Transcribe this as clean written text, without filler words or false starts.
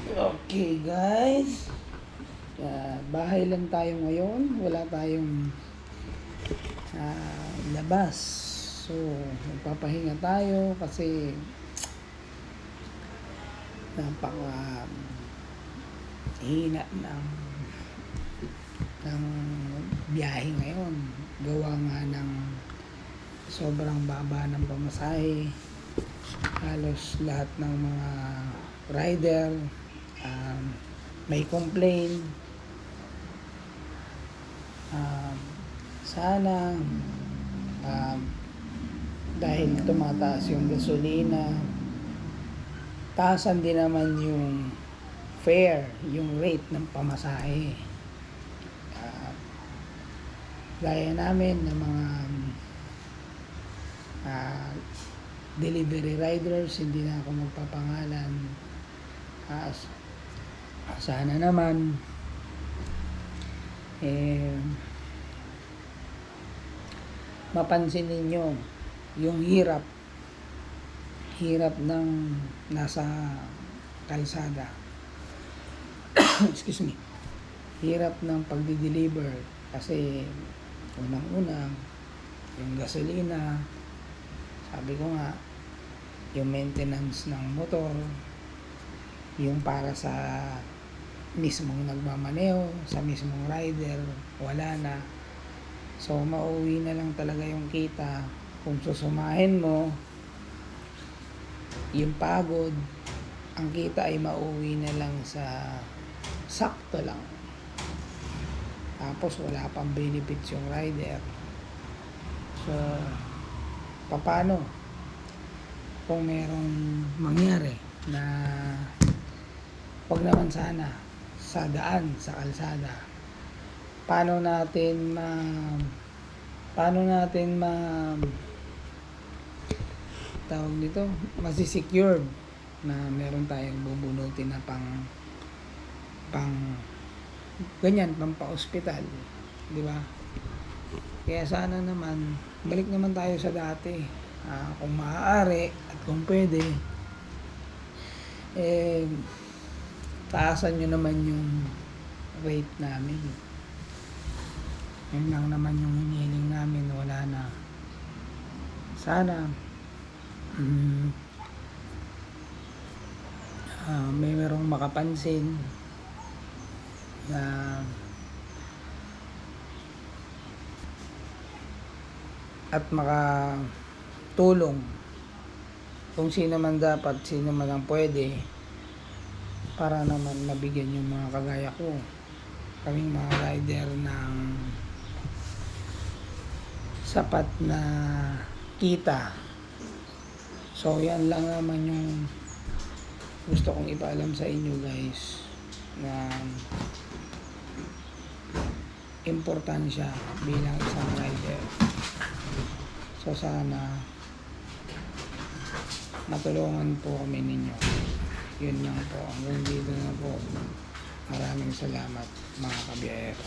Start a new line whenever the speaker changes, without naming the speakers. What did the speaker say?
Okay guys, bahay lang tayo ngayon, wala tayong labas. So, magpapahinga tayo kasi napaka hina ng biyahe ngayon. Gawa nga ng sobrang baba ng pamasahe. Halos lahat ng mga rider may complain. Sana dahil tumataas yung gasolina, taasan din naman yung fare, yung rate ng pamasahe. Gaya namin ng mga delivery riders, hindi na ako magpapangalan. Sana naman mapansin ninyo yung hirap ng nasa kalsada. Excuse me. Hirap ng pagdi-deliver kasi unang-una yung gasolina, sabi ko nga, yung maintenance ng motor, yung para sa mismong nagmamaneho, sa mismong rider, wala na. So, mauwi na lang talaga yung kita. Kung susumahin mo, yung pagod, ang kita ay mauwi na lang sa sakto lang. Tapos, wala pang benefits yung rider. So, paano? Kung merong mangyari na wag naman sana sa daan, sa kalsada, paano natin tawag dito, masi-secured na meron tayong bubunutin na pang ganyan, pang pa-hospital, di ba? Kaya sana naman balik naman tayo sa dati, kung maaari at kung pwede, taasan nyo naman yung rate namin. Yun lang naman yung hinihiling namin, wala na. Sana may merong makapansin na at makatulong kung sino man dapat, sino man ang pwede, para naman mabigyan yung mga kagaya ko, kaming mga rider ng sapat na kita. So yan lang naman yung gusto kong ipaalam sa inyo guys, na importansya bilang isang rider. So sana matulungan po kami ninyo. Yun lang po, hanggang dito na po. Maraming salamat mga kabiyahero.